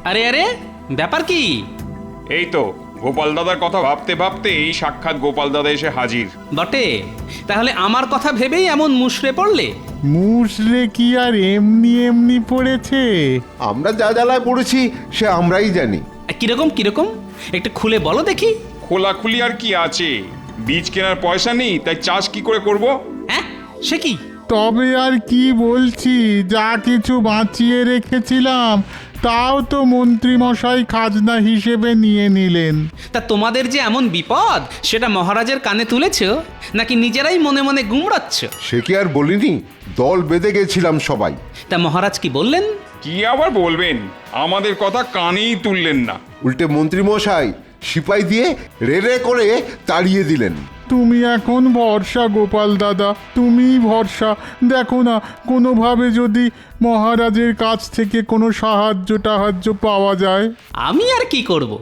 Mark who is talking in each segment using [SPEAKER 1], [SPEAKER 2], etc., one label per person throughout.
[SPEAKER 1] আরে আরে, ব্যাপার কি?
[SPEAKER 2] এই তো গোপাল দাদার কথা ভাবতে ভাবতেই সাক্ষাৎ গোপাল দাদা এসে হাজির।
[SPEAKER 1] বটে, তাহলে আমার কথা ভেবেই এমন মুষড়ে পড়লে?
[SPEAKER 3] মুসলে কি আর এমনি এমনি পড়েছে?
[SPEAKER 4] আমরা যা জ্বালায় পড়েছি সে আমরাই জানি।
[SPEAKER 1] কিরকম কিরকম একটু খুলে বলো দেখি।
[SPEAKER 2] খোলাখুলি আর কি আছে, বীজ কেনার পয়সা নেই, তাই চাষ কি করে করব?
[SPEAKER 1] হ্যাঁ, সে কি?
[SPEAKER 3] তবে আর কি বলছি, যা কিছু বাঁচিয়ে রেখেছিলাম তাও তো মন্ত্রীমশাই খাজনা হিসেবে নিয়ে নিলেন।
[SPEAKER 1] তা তোমাদের যে এমন বিপদ সেটা মহারাজের কানে তুলেছ, নাকি নিজেরাই মনে মনে গুমড়াচ্ছ?
[SPEAKER 4] সে কি আর বলিনি, দল বেঁধে গেছিলাম সবাই।
[SPEAKER 1] তা মহারাজ কি বললেন?
[SPEAKER 2] কি আবার বলবেন, আমাদের কথা কানেই তুললেন না।
[SPEAKER 4] উল্টে মন্ত্রীমশাই সিপাই দিয়ে রে করে তাড়িয়ে দিলেন।
[SPEAKER 3] তুমি এখন ভরসা গোপাল দাদা, তুমিই ভরসা। দেখো না, কোনোভাবে যদি মহারাজের কাছ থেকে কোনো সাহায্য পাওয়া যায়।
[SPEAKER 1] আমি আর কি করব?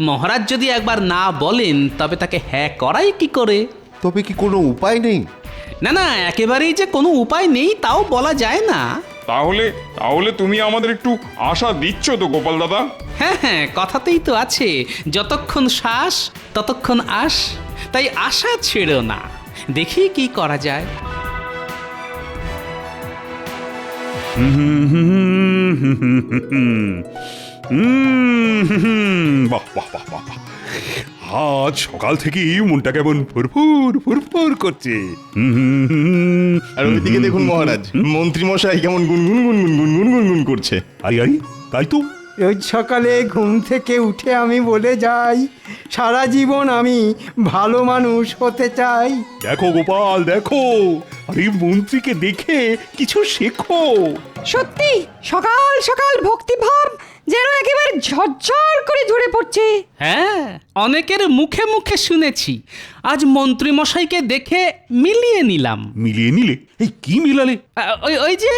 [SPEAKER 1] মহারাজ যদি একবার না বলেন তবে তাকে হ্যাঁ করাই কি করে?
[SPEAKER 4] তবে কি কোনো উপায় নেই?
[SPEAKER 1] না না, একেবারেই যে কোনো উপায় নেই তাও বলা যায় না।
[SPEAKER 2] তাহলে তাহলে তুমি আমাদের একটু আশা দিচ্ছ তো গোপাল দাদা?
[SPEAKER 1] হ্যাঁ হ্যাঁ, কথাতেই তো আছে, যতক্ষণ শ্বাস ততক্ষণ আশ। তাই আশা ছেড়ো না, দেখি কি করা যায়।
[SPEAKER 5] বাহ বাহ বাহ বাহ বাহ। আজ সকাল থেকেই মনটা কেমন ফুরফুর ফুরফুর করছে।
[SPEAKER 6] আর ওইদিকে দেখুন মহারাজ, মন্ত্রী মশাই কেমন গুনগুন গুনগুন গুনগুন গুনগুন করছে।
[SPEAKER 5] আরে আরে, তাই তো।
[SPEAKER 7] রোজ সকালে ঘুম থেকে উঠে আমি বলে যাই, সারা জীবন আমি ভালো মানুষ হতে চাই।
[SPEAKER 5] দেখো গোপাল, দেখো, আরে মন্ত্রীকে দেখে কিছু শেখো।
[SPEAKER 8] সত্যি সকাল সকাল ভক্তিভাব যেন একেবারে ঝরঝর করে ঝরে পড়ছে।
[SPEAKER 1] হ্যাঁ, অনেকের মুখে মুখে শুনেছি, আজ মন্ত্রী মশাইকে দেখে মিলিয়ে নিলাম।
[SPEAKER 5] মিলিয়ে নিলে? এই কি মিলালে?
[SPEAKER 1] ওই ওই যে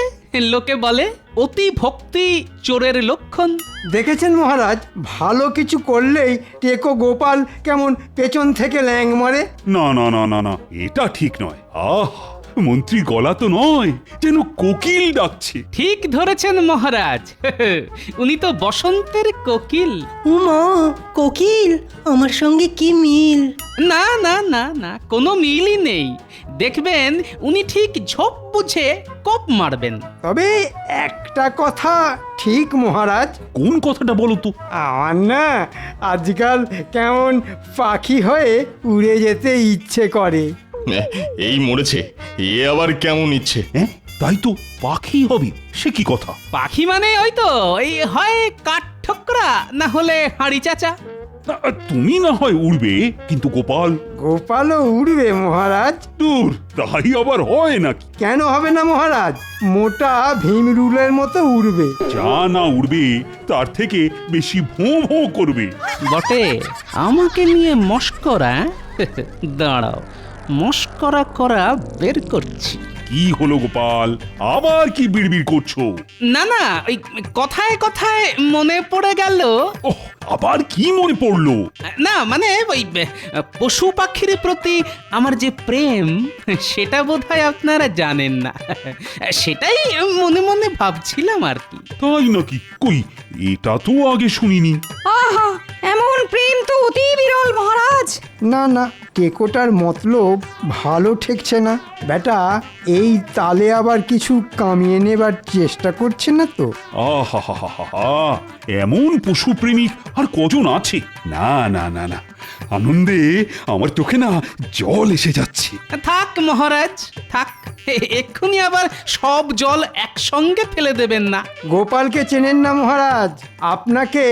[SPEAKER 1] লোকে বলে অতি ভক্তি চোরের লক্ষণ।
[SPEAKER 7] দেখেছেন মহারাজ, ভালো কিছু করলেই টেকো গোপাল কেমন পেছন থেকে ল্যাং মারে।
[SPEAKER 5] না না না না না, এটা ঠিক নয়। আহ, মন্ত্রী গলা তো নয়, যেন কোকিল ডাকছে।
[SPEAKER 1] ঠিক ধরেছেন মহারাজ, উনি তো বসন্তের কোকিল।
[SPEAKER 9] উমা, কোকিল আমার সঙ্গে কি মিল?
[SPEAKER 1] না না না না, কোনো মিলই নেই। দেখবেন উনি ঠিক ঝোপ বুঝে কোপ মারবেন।
[SPEAKER 7] তবে একটা কথা ঠিক মহারাজ,
[SPEAKER 5] কোন কথাটা বলো তো?
[SPEAKER 7] আমার না আজকাল কেমন পাখি হয়ে উড়ে যেতে ইচ্ছে করে।
[SPEAKER 6] এই মরেছে, এ আবার কেমন ইচ্ছে?
[SPEAKER 5] হ্যাঁ, তাই তো, পাখি হবে, সে কি কথা?
[SPEAKER 1] পাখি মানে ওই তো, এই হয় কাঠ ঠোকরা, না হলে হাঁড়ি চাচা।
[SPEAKER 5] না, তুমি না হয় উড়বে, কিন্তু গোপাল?
[SPEAKER 7] গোপালও উড়বে মহারাজ।
[SPEAKER 5] দূর, তাই আবার হয় নাকি?
[SPEAKER 7] কেন হবে না মহারাজ, মোটা ভীম রুলের মতো উড়বে।
[SPEAKER 5] যা না উড়বে তার থেকে বেশি ভোঁ ভোঁ করবে।
[SPEAKER 1] বটে, আমাকে নিয়ে মস্করা? দাঁড়াও, মস্করা করা বের করছি।
[SPEAKER 5] কি হলো গোপাল, আবার কি বিড়বিড় করছো?
[SPEAKER 1] না না, ওই কথায় কথায় মনে পড়ে গেল।
[SPEAKER 5] ওহ, আবার কি মনে পড়লো?
[SPEAKER 1] না মানে ওই পশু পাখির প্রতি আমার যে প্রেম, সেটা বোধহয় আপনারা জানেন না। সেটাই মনে মনে ভাবছিলাম আর কি।
[SPEAKER 5] তাই নাকি? কই, এটা তো আগে শুনিনি।
[SPEAKER 8] আহা, এমন প্রেম তো অতি বিরল মহারাজ।
[SPEAKER 7] না না, টেকোটার মতলব ভালো ঠেকছে না। বেটা এই তালে আবার কিছু কামিয়ে নেবার চেষ্টা করছে না তো?
[SPEAKER 5] আহা হা হা হা, এমন পশু প্রেমিক আর কজন আছে? না না না না, আনন্দে আমার চোখে না জল এসে যাচ্ছে।
[SPEAKER 1] থাক মহারাজ থাক, এক্ষুনি আবার সব জল একসঙ্গে ফেলে দেবেন না।
[SPEAKER 7] গোপালকে চেনেন না মহারাজ, আপনাকে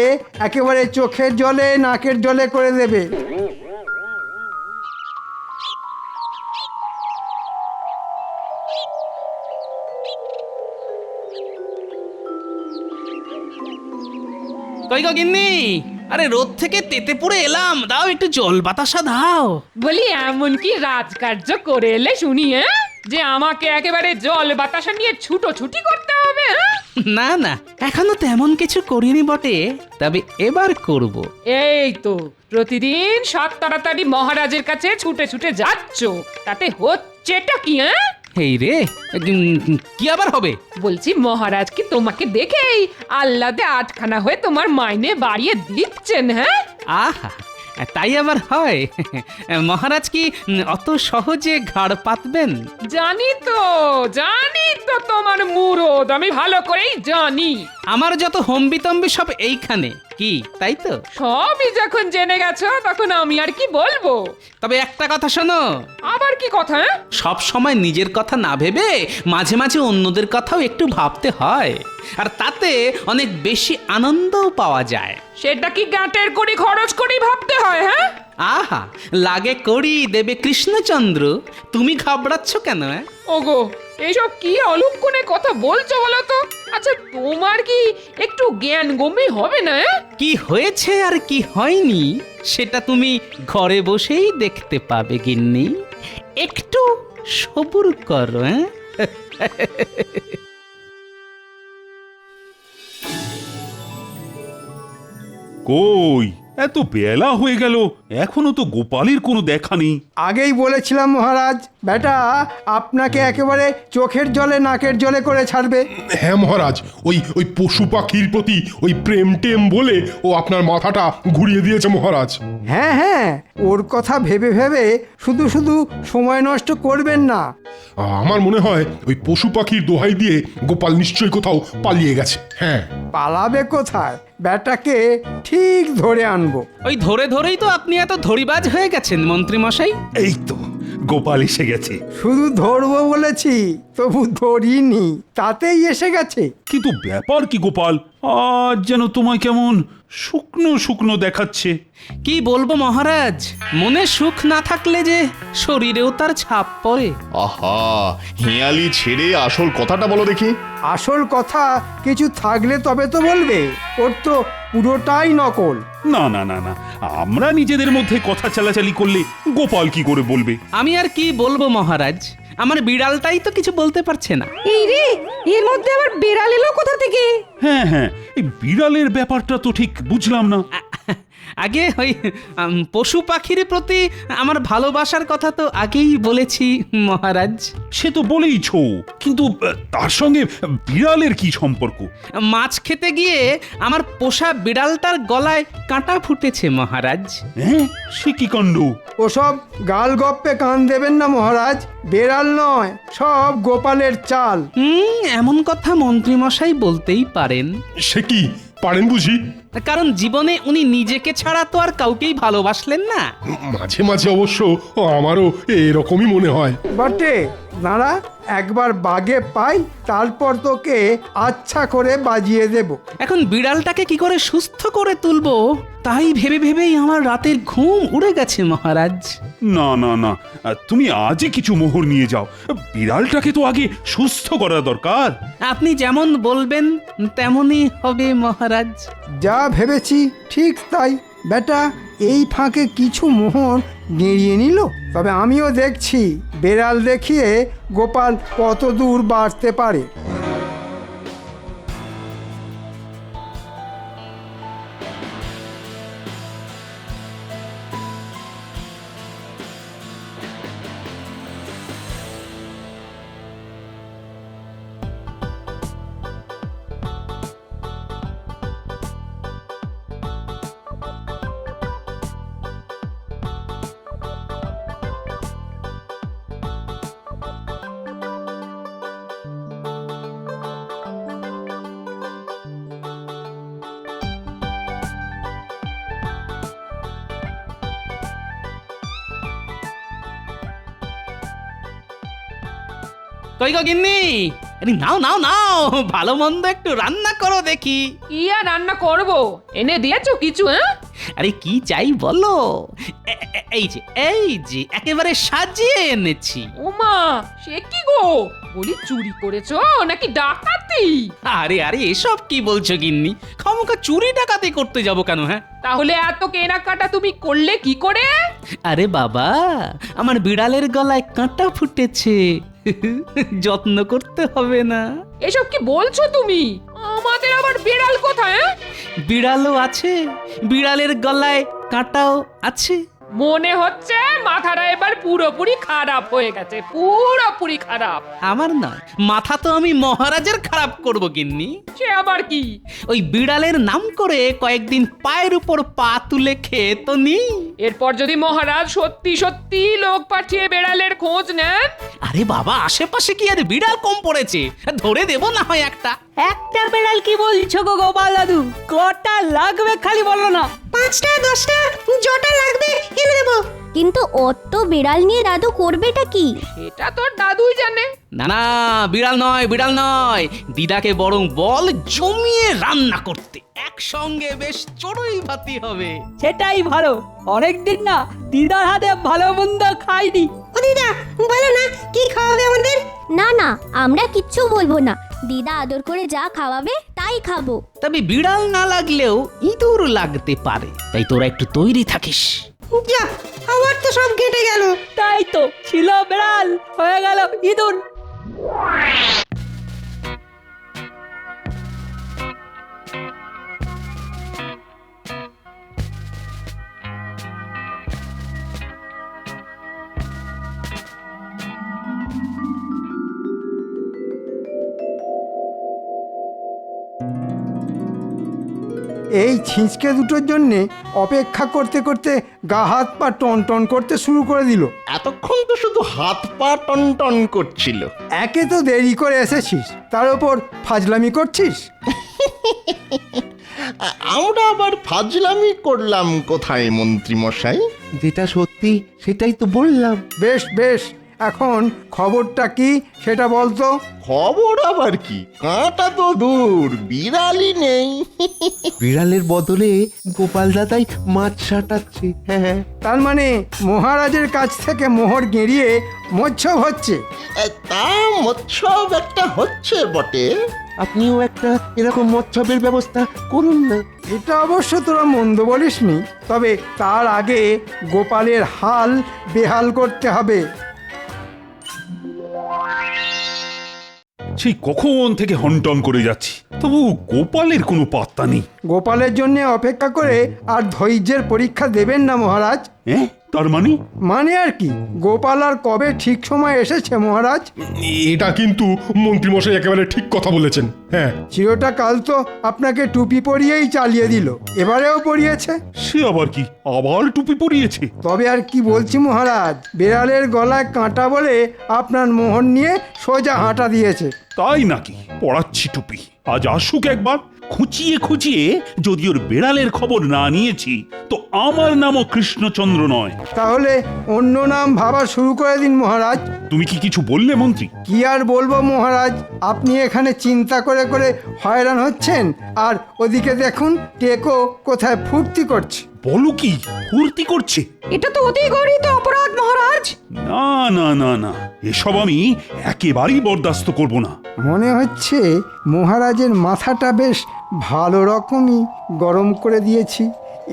[SPEAKER 7] একেবারে চোখের জলে নাকের জলে করে দেবে।
[SPEAKER 1] কই গো গিন্নি, আরে রোদ থেকে তেতে পুড়ে এলাম, দাও একটু জল বাতাসা দাও।
[SPEAKER 10] বলি এমন কি রাজকার্য করে এলে শুনি, যে আমাকে একেবারে জল বাতাসা নিয়ে ছুটোছুটি করতে হবে?
[SPEAKER 1] না না, এখনো তেমন কিছু করিনি বটে, তবে এবার করব।
[SPEAKER 10] এই তো প্রতিদিন সাত তাড়াতাড়ি মহারাজের কাছে ছুটে ছুটে যাচ্ছ, তাতে হচ্ছেটা কি?
[SPEAKER 1] এই রে, কি আবার হবে?
[SPEAKER 10] বলছি মহারাজ কি তোমাকে দেখেই আহ্লাদে আটখানা হয়ে তোমার মাইনে বাড়িয়ে দিচ্ছেন? হ্যাঁ,
[SPEAKER 1] আহা, তাই আবার হয়? মহারাজ কি অত সহজে ঘাড় পাতবেন?
[SPEAKER 10] জানি তো তোমার মুরদ আমি ভালো করেই জানি।
[SPEAKER 1] আমার যত হম্বিতম্বি সব এইখানে, কি তাই তো?
[SPEAKER 10] সবই যখন জেনে গেছো তখন আমি আর কি বলবো।
[SPEAKER 1] তবে একটা কথা শোনো,
[SPEAKER 10] আবার কি কথা?
[SPEAKER 1] সব সময় নিজের কথা না ভেবে মাঝে মাঝে অন্যদের কথাও একটু ভাবতে হয়, আর তাতে অনেক বেশি আনন্দও পাওয়া যায়।
[SPEAKER 10] সেটা কি গাঁটের কড়ি খরচ করেই ভাবতে হয়? হ্যাঁ,
[SPEAKER 1] আহা, লাগে করি দেবে কৃষ্ণচন্দ্র, তুমি ঘাবড়াচ্ছ কেন?
[SPEAKER 10] ওগো এইসব কি অলক্ষণে কথা বলছো বলো তো? আচ্ছা তোমার কি একটু জ্ঞান গম্যি হবে না?
[SPEAKER 1] কি হয়েছে আর কি হয়নি সেটা তুমি ঘরে বসেই দেখতে পাবে গিন্নি, একটু সবুর করো।
[SPEAKER 5] কই এত বেলা হয়ে গেল, এখনো তো গোপালের কোনো দেখা নেই।
[SPEAKER 7] আগেই বলেছিলাম মহারাজ, বেটা আপনাকে একেবারে চোখের জলে নাকের জলে করে ছাড়বে।
[SPEAKER 11] হ্যাঁ মহারাজ, ওই পশু পাখির প্রতি ওই প্রেম টেম বলে ও আপনার মাথাটা ঘুরিয়ে দিয়েছে মহারাজ।
[SPEAKER 7] হ্যাঁ হ্যাঁ, ওর কথা ভেবে ভেবে শুধু শুধু সময় নষ্ট করবেন না।
[SPEAKER 11] আমার মনে হয় ওই পশু পাখির দোহাই দিয়ে গোপাল নিশ্চয়ই কোথাও পালিয়ে গেছে। হ্যাঁ,
[SPEAKER 7] পালাবে কোথায়? বেটাকে ঠিক ধরে আনবো।
[SPEAKER 1] ওই ধরে ধরেই তো আপনি এত ধরিবাজ হয়ে গেছেন মন্ত্রী মশাই।
[SPEAKER 5] এই তো গোপাল এসে গেছে।
[SPEAKER 7] শুধু ধরবো বলেছি, তবু ধরিনি, তাতেই এসে গেছে।
[SPEAKER 5] কিন্তু ব্যাপার কি গোপাল, আজ যেন তোমায় কেমন শুকনো শুকনো দেখাচ্ছে।
[SPEAKER 1] কি বলবো মহারাজ, মনে সুখ না থাকলে যে শরীরেও তার ছাপ পড়ে।
[SPEAKER 6] আহা, হেয়ালি ছেড়ে আসল কথাটা বলো দেখি।
[SPEAKER 7] আসল কথা কিছু থাকলে তবে তো বলবে, ওর তো পুরোটাই নকল।
[SPEAKER 5] না না না না, আমরা নিজেদের মধ্যে কথা চালাচালি করলে গোপাল কি করে বলবে?
[SPEAKER 1] আমি আর কি বলবো মহারাজ, আমার বিড়ালটাই তো কিছু বলতে পারছে না।
[SPEAKER 8] এই রে, এর মধ্যে আবার বেড়াল এলো কোথা থেকে?
[SPEAKER 5] হ্যাঁ হ্যাঁ, এই বিড়ালের ব্যাপারটা তো ঠিক বুঝলাম না।
[SPEAKER 1] আগে ওই পশু পাখির প্রতি আমার ভালোবাসার কথা তো আগেই বলেছি মহারাজ।
[SPEAKER 5] সে তো বলেইছো, কিন্তু তার সঙ্গে বিড়ালের কি সম্পর্ক?
[SPEAKER 1] মাছ খেতে গিয়ে আমার পোষা বিড়ালটার গলায় কাঁটা ফুটেছে মহারাজ।
[SPEAKER 5] হ্যাঁ, সে কি কাণ্ড!
[SPEAKER 7] ওসব গাল গপ্পে কান দেবেন না মহারাজ, বেড়াল নয়, সব গোপালের চাল।
[SPEAKER 1] এমন কথা মন্ত্রী মশাই বলতেই পারেন।
[SPEAKER 11] সে কি পারেন বুঝি?
[SPEAKER 1] কারণ জীবনে উনি নিজেকে ছাড়া তো আর কাউকেই ভালোবাসলেন না।
[SPEAKER 11] মাঝে মাঝে অবশ্য আমারও এরকমই মনে হয়।
[SPEAKER 7] বটে, দাঁড়া, একবার বাগে পাই, তারপর তোকে আচ্ছা করে বাজিয়ে দেব।
[SPEAKER 1] এখন বিড়ালটাকে কি করে সুস্থ করে তুলবো তাই ভেবে ভেবেই আমার রাতের ঘুম উড়ে গেছে মহারাজ।
[SPEAKER 5] না না না, তুমি আজই কিছু মোহর নিয়ে যাও, বিড়ালটাকে তো আগে সুস্থ করা দরকার।
[SPEAKER 1] আপনি যেমন বলবেন তেমনই হবে মহারাজ।
[SPEAKER 7] যা ভেবেছি ঠিক তাই। বেটা এই ফাঁকে কিছু মোহর গেঁড়িয়ে নিল, তবে আমিও দেখছি বেড়াল দেখিয়ে গোপাল কত দূর বাড়তে পারে।
[SPEAKER 1] কই গো গিন্নি, আরে নাও নাও নাও, ভালো মন্দ একটু রান্না করো দেখি।
[SPEAKER 10] কি আর রান্না করবো? এনে দিয়েছো কিছু?
[SPEAKER 1] আরে কি চাই বলো, এই যে এই যে একেবারে সাজিয়ে এনেছি।
[SPEAKER 10] ওমা, সে কি গো? বলি চুরি করেছো নাকি ডাকাতি?
[SPEAKER 1] আরে আরে এসব কি বলছো গিন্নি, খামোখা চুরি ডাকাতি করতে যাব কেন? হ্যাঁ,
[SPEAKER 10] তাহলে এত কেনাকাটা তুমি করলে কি করে?
[SPEAKER 1] আরে বাবা, আমার বিড়ালের গলায় কাঁটা ফুটেছে, যত্ন করতে হবে না?
[SPEAKER 10] এসব কি বলছো তুমি? আমাদের আবার বিড়াল কোথায়?
[SPEAKER 1] বিড়ালও আছে, বিড়ালের গলায় কাঁটাও আছে।
[SPEAKER 10] মনে হচ্ছে মাথাটা এবার পুরোপুরি খারাপ হয়ে গেছে, পুরোপুরি খারাপ।
[SPEAKER 1] আমার নয়, মাথা তো আমি মহারাজের খারাপ করব গিন্নি।
[SPEAKER 10] সে আবার কি?
[SPEAKER 1] ওই বিড়ালের নাম করে কয়েকদিন পায়ের উপর পা তুলে খেয়ে তো নি।
[SPEAKER 10] এরপর যদি মহারাজ সত্যি সত্যি লোক পাঠিয়ে বেড়ালের খোঁজ নেন,
[SPEAKER 1] আরে বাবা, আশেপাশে কি আর বিড়াল কম পড়েছে? ধরে দেব না হয় একটা।
[SPEAKER 8] একটা বেড়াল কি বলছো গো গোপাল দাদু? কটা লাগবে খালি বলো না।
[SPEAKER 9] 5টা 10টা জটা লাগবে এনে দেবো।
[SPEAKER 12] কিন্তু অত বিড়াল নিয়ে দাদু করবেটা কি?
[SPEAKER 10] এটা তোর দাদুই জানে।
[SPEAKER 1] না না, বিড়াল নয়, বিড়াল নয়। দিদাকে বরং বল জমিয়ে রান্না করতে, একসঙ্গে বেশ চড়ুই ভাতি হবে।
[SPEAKER 8] সেটাই ভালো, অনেকদিন না দিদার হাতে ভালো মন্দ খাইনি।
[SPEAKER 9] ও দিদা বলো না কি খাওয়াবে আমাদের?
[SPEAKER 12] না না, আমরা কিচ্ছু বলবো না। দিদা আদর করে যা খাওয়াবে তাই খাবো।
[SPEAKER 1] তবে বিড়াল না লাগলেও ইঁদুর লাগতে পারে, তাই তোরা একটু তৈরি থাকিস।
[SPEAKER 9] যা, আমার তো সব কেটে গেল।
[SPEAKER 8] তাই তো, ছিল বেড়াল হয়ে গেল ইঁদুর।
[SPEAKER 7] এই ছিঁচকে দুটোর জন্যে অপেক্ষা করতে করতে গা হাত পা টন টন করতে শুরু করে দিল।
[SPEAKER 6] এতক্ষণ তো শুধু হাত পা টন টন করছিল।
[SPEAKER 7] একে তো দেরি করে এসেছিস, তার উপর ফাজলামি করছিস।
[SPEAKER 6] আমরা আবার ফাজলামি করলাম কোথায় মন্ত্রী মশাই?
[SPEAKER 4] যেটা সত্যি সেটাই তো বললাম।
[SPEAKER 7] বেশ বেশ, এখন খবরটা কি সেটা বলতো।
[SPEAKER 6] খবর আবার কি, কাঁটা তো দূর, বিড়ালই নেই।
[SPEAKER 4] বিড়ালের বদলে গোপাল দাদাই মাছ সাঁটাচ্ছে। হ্যাঁ,
[SPEAKER 7] তার মানে মহারাজের কাছ থেকে মোহর গেঁড়িয়ে মোচ্ছব হচ্ছে।
[SPEAKER 6] তা মৎসব একটা হচ্ছে বটে।
[SPEAKER 4] আপনিও একটা এরকম মৎসবের ব্যবস্থা করুন না।
[SPEAKER 7] এটা অবশ্য তোরা মন্দ বলিসনি, তবে তার আগে গোপালের হাল বেহাল করতে হবে।
[SPEAKER 5] সেই কখন থেকে হনটন করে যাচ্ছি, তবু গোপালের কোনো পাত্তা নেই।
[SPEAKER 7] গোপালের জন্য অপেক্ষা করে আর ধৈর্যের পরীক্ষা দেবেন না মহারাজ।
[SPEAKER 5] হ্যাঁ, তার মানে?
[SPEAKER 7] মানে আর কি, গোপাল আর কবে ঠিক সময় এসেছে মহারাজ?
[SPEAKER 11] এটা কিন্তু মন্ত্রীমশাই একেবারে ঠিক কথা বলেছেন। হ্যাঁ,
[SPEAKER 7] চিরটা কাল তো আপনাকে টুপি পরিয়েই চালিয়ে দিল, এবারেও পরিয়েছে।
[SPEAKER 5] সে আবার কি, আবার টুপি পরিয়েছে?
[SPEAKER 7] তবে আর কি বলছি মহারাজ, বেড়ালের গলায় কাঁটা বলে আপনার মোহর নিয়ে সোজা হাঁটা দিয়েছে।
[SPEAKER 5] তাই নাকি? পড়াচ্ছি টুপি, আজ আসুক একবার। খুঁচিয়ে খুঁচিয়ে যদি ওর বেড়ালের খবর না নিয়েছি, তো আমার নামও কৃষ্ণচন্দ্র নয়।
[SPEAKER 7] তাহলে অন্য নাম ভাবা শুরু করে দিন মহারাজ।
[SPEAKER 5] তুমি কি কিছু বললে মন্ত্রী?
[SPEAKER 7] কি আর বলবো মহারাজ, আপনি এখানে চিন্তা করে করে হয়রান হচ্ছেন, আর ওদিকে দেখুন টেকো কোথায় ফুর্তি করছে।
[SPEAKER 5] বলো কি, ফুর্তি করছে?
[SPEAKER 8] এটা তো অতি গরিত অপরাধ মহারাজ।
[SPEAKER 5] না না না না, এসব আমি একেবারেই বরদাস্ত করব না।
[SPEAKER 7] মনে হচ্ছে মহারাজের মাথাটা বেশ ভালো রকমই গরম করে দিয়েছি।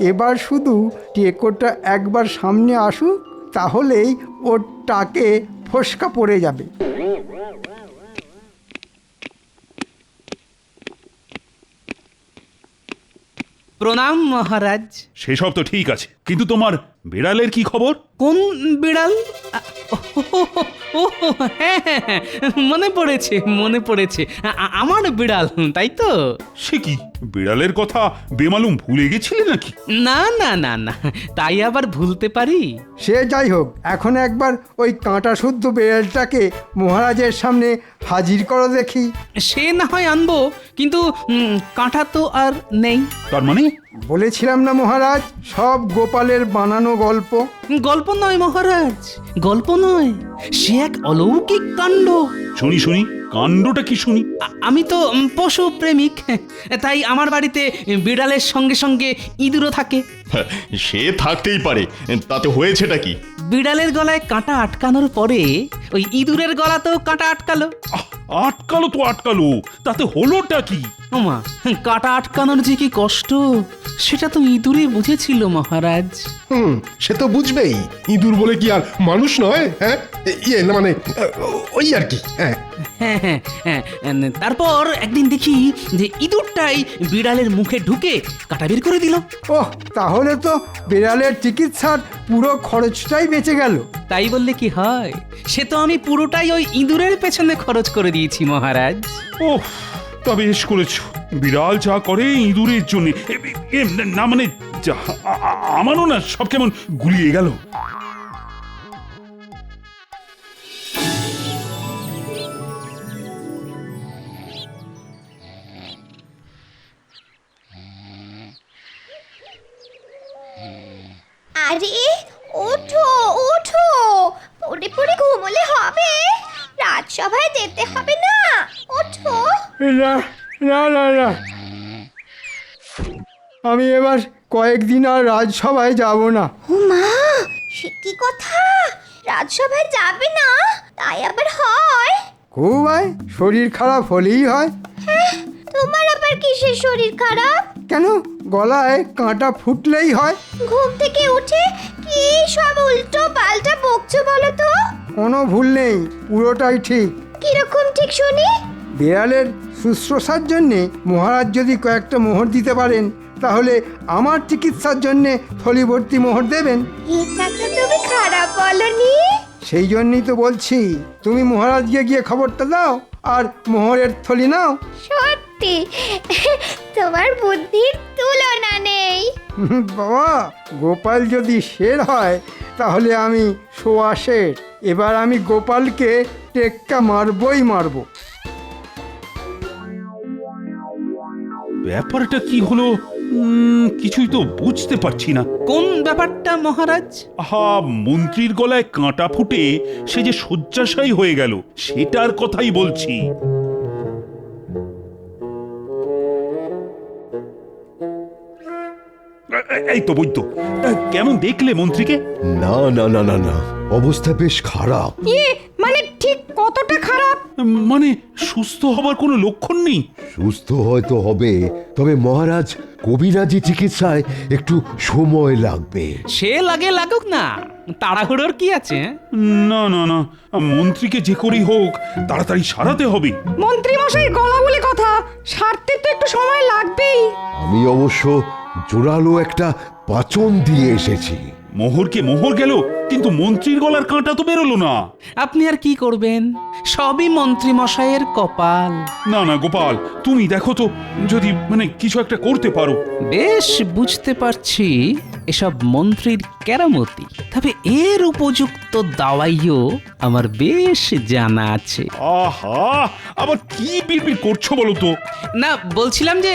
[SPEAKER 7] এবার শুধু টেকোটা একবার সামনে আসুক, তাহলেই ওর টাকে ফসকা পড়ে যাবে।
[SPEAKER 1] প্রণাম মহারাজ।
[SPEAKER 5] সেসব তো ঠিক আছে, কিন্তু তোমার বিড়ালের কি খবর?
[SPEAKER 1] কোন বিড়াল? ও হ্যাঁ হ্যাঁ হ্যাঁ, মনে পড়েছে মনে পড়েছে, আমার বিড়াল, তাই তো?
[SPEAKER 5] সে কি, বিড়ালের কথা বেমালুম ভুলে গেছিলে নাকি?
[SPEAKER 1] না না না না, তাই আবার ভুলতে পারি?
[SPEAKER 7] সে যাই হোক, এখন একবার ওই কাঁটা শুদ্ধ বেড়ালটাকে মহারাজের সামনে হাজির করো দেখি।
[SPEAKER 1] সে না হয় আনবো, কিন্তু কাঁটা তো আর নেই।
[SPEAKER 5] তার মানে?
[SPEAKER 7] বলেছিলাম না মহারাজ, সব গোপালের বানানো গল্প।
[SPEAKER 1] গল্প নয় মহারাজ, গল্প নয়, সে এক অলৌকিক কাণ্ড।
[SPEAKER 5] শুনি শুনি, কাণ্ডটা কি শুনি?
[SPEAKER 1] আমি তো পশু প্রেমিক, তাই আমার বাড়িতে বিড়ালের সঙ্গে সঙ্গে ইঁদুরও থাকে।
[SPEAKER 6] সে থাকতেই পারে, তাতে হয়েছেটা কি?
[SPEAKER 1] বিড়ালের গলায় কাঁটা আটকানোর পরে ওই ইঁদুরের গলাতেও কাঁটা আটকালো।
[SPEAKER 5] আটকালো তো আটকালো, তাতে হলোটা কি?
[SPEAKER 1] ওমা, কাটা আটকানোর যে কি কষ্ট সেটা তো ইঁদুরে বুঝেছিল মহারাজ।
[SPEAKER 11] সে তো বুঝবেই, ইঁদুর বলে কি আর মানুষ নয়? হ্যাঁ, ইয়ে না মানে ওই আর কি। হ্যাঁ,
[SPEAKER 1] হ্যাঁ হ্যাঁ হ্যাঁ, তারপর একদিন দেখি যে ইঁদুরটাই বিড়ালের মুখে ঢুকে কাটা বের করে দিল।
[SPEAKER 7] ওহ, তাহলে তো বিড়ালের চিকিৎসার পুরো খরচটাই বেঁচে গেল।
[SPEAKER 1] তাই বললে কি হয়, সে তো আমি পুরোটাই ওই ইঁদুরের পেছনে খরচ করে দিয়েছি মহারাজ।
[SPEAKER 5] ওহ, তা বেশ করেছো। বিড়াল যা করে ইঁদুরের জন্য, না মানে আমারও না সব কেমন গুলিয়ে গেল।
[SPEAKER 12] আরে ওঠো ওঠো, পড়ে পড়ে ঘুমোলে হবে, রাজসভায় যেতে হবে না, ওঠো।
[SPEAKER 7] না না না না, আমি এবার কয়েকদিন আর রাজসভায় যাব না।
[SPEAKER 12] ও মা, সে কি কথা, রাজসভায় যাবে না? তাই আবার হয়?
[SPEAKER 7] খুব হয়, শরীর খারাপ হলেই হয়।
[SPEAKER 12] হ্যাঁ, তোমার আবার কিসের শরীর খারাপ?
[SPEAKER 7] কেন, গলায় কাঁটা ফুটলেই হয়।
[SPEAKER 12] ঘুম থেকে উঠে কি সব উল্টো পাল্টা বকছো বলো তো?
[SPEAKER 7] কোনো ভুল নেই, পুরোটাই ঠিক।
[SPEAKER 12] কিরকম ঠিক শুনি?
[SPEAKER 7] বিড়ালের শুশ্রূষার জন্যে মহারাজ যদি কয়েকটা মোহর দিতে পারেন, তাহলে আমার চিকিৎসার জন্যে থলি ভর্তি মোহর দেবেন।
[SPEAKER 12] এটা তো তুমি খারাপ বলনি।
[SPEAKER 7] সেই জন্যই তো বলছি, তুমি মহারাজকে গিয়ে খবরটা দাও আর মোহরের থলি নাও।
[SPEAKER 12] সত্যি তোমার বুদ্ধির তুলনা নেই।
[SPEAKER 7] বাবা, গোপাল যদি শের হয় তাহলে আমি সোয়া শের। এবার আমি গোপালকে টেক্কা মারবই মারবো।
[SPEAKER 5] ব্যাপারটা কি হলো কিছুই তো বুঝতে পারছি না।
[SPEAKER 1] কোন ব্যাপারটা মহারাজ?
[SPEAKER 5] আহা, মন্ত্রীর গলায় কাঁটা ফুটে সে যে শয্যাশায়ী হয়ে গেল, সেটার কথাই বলছি। এই তো বৈদ্য, কেমন দেখলে মন্ত্রীকে?
[SPEAKER 4] না না না না না, অবস্থা বেশ খারাপ।
[SPEAKER 8] মানে ঠিক কতটা খারাপ?
[SPEAKER 5] মানে সুস্থ হবার কোনো লক্ষণ নেই।
[SPEAKER 4] সুস্থ হয়তো হবে, তবে মহারাজ কবিরাজি চিকিৎসায় একটু সময় লাগবে।
[SPEAKER 1] সে লাগে লাগুক না, তাড়াহুড়োর কি আছে?
[SPEAKER 5] না না না, মন্ত্রীকে যে করেই হোক তাড়াতাড়ি সারাতে হবে।
[SPEAKER 8] মন্ত্রী মশাই গলা বলে কথা, সারতে তো একটু সময় লাগবেই।
[SPEAKER 4] আমি অবশ্য জোরালো একটা পাচন দিয়ে এসেছি।
[SPEAKER 5] মোহরকে মোহর গেল, কিন্তু মন্ত্রীর গলার কাঁটা তো বেরোলো না।
[SPEAKER 1] আপনি আর কি করবেন, সবই মন্ত্রী মশাইয়ের কপাল।
[SPEAKER 5] না না গোপাল, তুমি দেখো তো, যদি মানে কিছু একটা করতে পারো।
[SPEAKER 1] বেশ বুঝতে পারছি এসব মন্ত্রীর কেরামতি, তবে এর উপযুক্ত দাওয়াইও আমার বেশ জানা আছে।
[SPEAKER 5] আহা, আবার কি বিড়বিড় করছো বলো তো?
[SPEAKER 1] না, বলছিলাম যে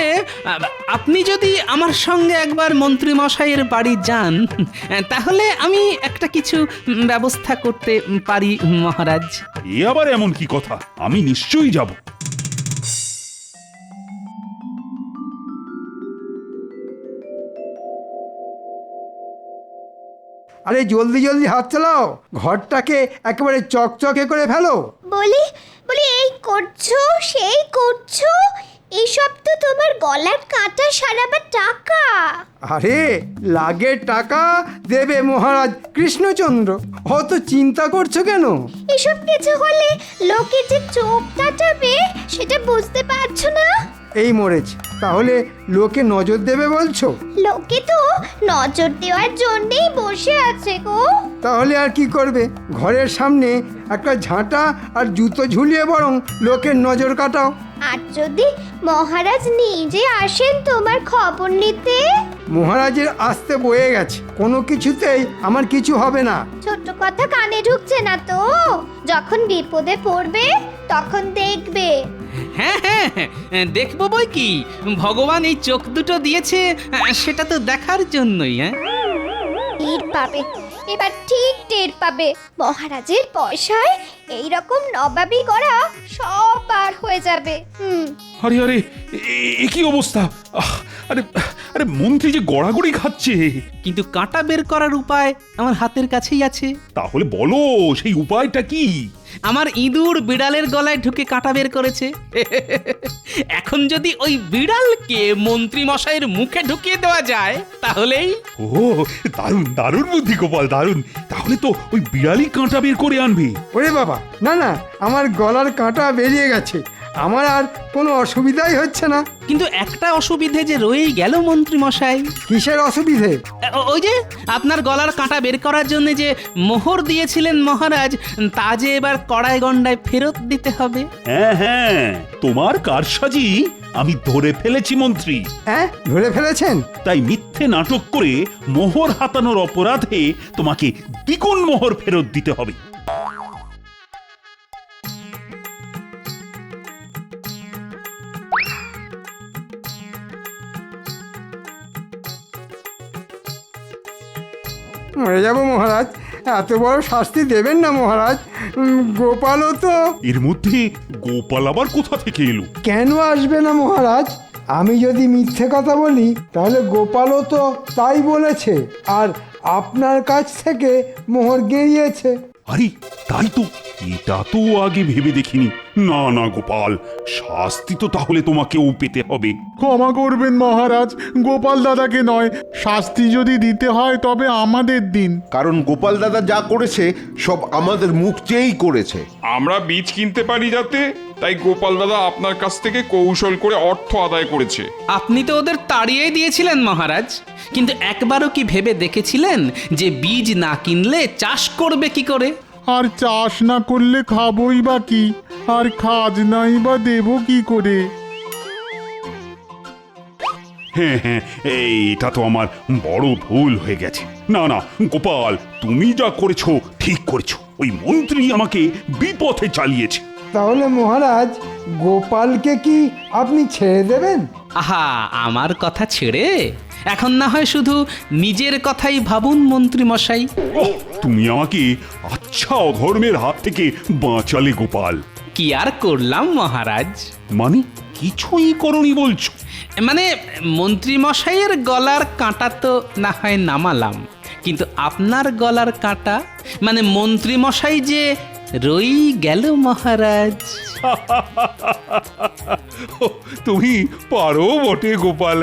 [SPEAKER 1] আপনি যদি আমার সঙ্গে একবার মন্ত্রী মশাইয়ের বাড়ি যান, তাহলে আমি একটা কিছু ব্যবস্থা করতে পারি মহারাজ।
[SPEAKER 5] এ আবার এমন কি কথা, আমি নিশ্চয়ই যাব।
[SPEAKER 7] আরে জলদি জলদি হাত চালাও, ঘরটাকে একেবারে চকচকে করে ফেলো।
[SPEAKER 12] বলি বলি, এই করছো সেই করছো, এসব তো তোমার গলার কাঁটা সারাবার টাকা।
[SPEAKER 7] আরে লাগে টাকা দেবে মহারাজ কৃষ্ণচন্দ্র, অত চিন্তা করছো কেন?
[SPEAKER 12] এসব কিছু হলে লোকে যে চোখ কাটাবে সেটা বুঝতে পারছো না?
[SPEAKER 7] এই মরেছে, তাহলে লোকে নজর দেবে বলছো?
[SPEAKER 12] লোকে তো নজর দেওয়ার জন্যই বসে আছে গো।
[SPEAKER 7] তাহলে আর কি করবে, ঘরের সামনে একটা ঝাঁটা আর জুতো ঝুলিয়ে বরং লোকের নজর কাটাও।
[SPEAKER 12] আর যদি মহারাজ নিজে আসেন তোমার খবর নিতে?
[SPEAKER 7] মহারাজের আসতে বয়ে গেছে, কোনো কিছুতেই আমার কিছু হবে না।
[SPEAKER 12] ছোট্ট কথা কানে ঢুকছে না তো? যখন বিপদে পড়বে তখন দেখবে।
[SPEAKER 1] হ্যাঁ হ্যাঁ, দেখবো বই কি, ভগবান এই চোখ দুটো দিয়েছে সেটা তো দেখার জন্যই। হ্যাঁ,
[SPEAKER 12] টের পাবে, এবার ঠিক টের পাবে। মহারাজের পয়সায় এইরকম নবাবি করা সব পার হয়ে যাবে।
[SPEAKER 5] আরে আরে এ কি অবস্থা? আরে আরে মন্ত্রী যে গড়াগড়ি খাচ্ছে।
[SPEAKER 1] কিন্তু কাঁটা বের করার উপায় আমার হাতের কাছেই আছে।
[SPEAKER 5] তাহলে বলো সেই উপায়টা কি?
[SPEAKER 1] আমার ইঁদুর বিড়ালের গলায় ঢুকে কাঁটা বের করেছে। এখন যদি ওই বিড়ালকে মন্ত্রী মশাইয়ের মুখে ঢুকিয়ে দেওয়া যায় তাহলেই।
[SPEAKER 5] ও দারুণ দারুণ বুদ্ধি গোপাল, দারুণ। তাহলে তো ওই বিড়ালই কাঁটা বের করে আনবে।
[SPEAKER 7] ওরে বাবা, না না, আমার গলার কাঁটা বেরিয়ে গেছে, আমার আর কোনো অসুবিধাই হচ্ছে না।
[SPEAKER 1] কিন্তু একটা অসুবিধে যে রয়েই গেল মন্ত্রী মশাই।
[SPEAKER 7] কিসের অসুবিধে?
[SPEAKER 1] ওই যে আপনার গলার কাঁটা বের করার জন্য যে মোহর দিয়েছিলেন মহারাজ, তা যে এবার কড়াই গন্ডায় ফেরত দিতে হবে।
[SPEAKER 5] হ্যাঁ হ্যাঁ, তোমার কারসাজি আমি ধরে ফেলেছি মন্ত্রী।
[SPEAKER 7] হ্যাঁ, ধরে ফেলেছেন?
[SPEAKER 5] তাই মিথ্যে নাটক করে মোহর হাতানোর অপরাধে তোমাকে দ্বিগুণ মোহর ফেরত দিতে হবে।
[SPEAKER 7] মরে যাব মহারাজ, এত বড় শাস্তি দেবেন না মহারাজ। গোপালও তো।
[SPEAKER 5] এর মধ্যে গোপাল আবার কোথা থেকে এলো?
[SPEAKER 7] কেন আসবে না মহারাজ? আমি যদি মিথ্যে কথা বলি তাহলে গোপালও তো তাই বলেছে, আর আপনার কাছ থেকে মোহর গেড়িয়েছে।
[SPEAKER 5] আরে তাই তো, এটা তো আগে ভেবে দেখিনি। না না গোপাল, শাস্তি তো তাহলে তোমাকেও পেতে হবে।
[SPEAKER 3] ক্ষমা করবেন মহারাজ, গোপাল দাদাকে নয়, শাস্তি যদি দিতে হয় তবে আমাদের দিন।
[SPEAKER 4] কারণ গোপাল দাদা যা করেছে সব আমাদের মুখ চেয়েই করেছে।
[SPEAKER 2] আমরা বীজ কিনতে পারি যাতে, তাই গোপাল দাদা আপনার কাছ থেকে কৌশল করে অর্থ আদায় করেছে।
[SPEAKER 1] আপনি তো ওদের তাড়িয়েই দিয়েছিলেন মহারাজ, কিন্তু একবারও কি ভেবে দেখেছিলেন যে বীজ না কিনলে চাষ করবে কি করে?
[SPEAKER 3] আর চাষ না করলে খাবই বা কি, আর খাজনাই বা দেব কি করে?
[SPEAKER 5] হ্যাঁ হ্যাঁ, এটা তো আমার বড় ভুল হয়ে গেছে। না না গোপাল, তুমি যা করেছো ঠিক করেছো। ওই মন্ত্রী আমাকে বিপথে চালিয়েছে।
[SPEAKER 7] তাহলে মহারাজ, গোপালকে কি আপনি ছেড়ে দেবেন?
[SPEAKER 1] আহা, আমার কথা ছেড়ে এখন না হয় শুধু নিজের কথাই ভাবুন মন্ত্রী মশাই।
[SPEAKER 5] ওহ, তুমি আমাকে আচ্ছা অধর্মের হাত থেকে বাঁচালে গোপাল।
[SPEAKER 1] কি আর করলাম মহারাজ?
[SPEAKER 5] মানে কিছুই করনি বলছো?
[SPEAKER 1] মানে মন্ত্রী মশাইয়ের গলার কাঁটা তো না হয় নামালাম, কিন্তু আপনার গলার কাঁটা মানে মন্ত্রী মশাই যে রই গেল মহারাজ।
[SPEAKER 5] তুমি পারো বটে গোপাল।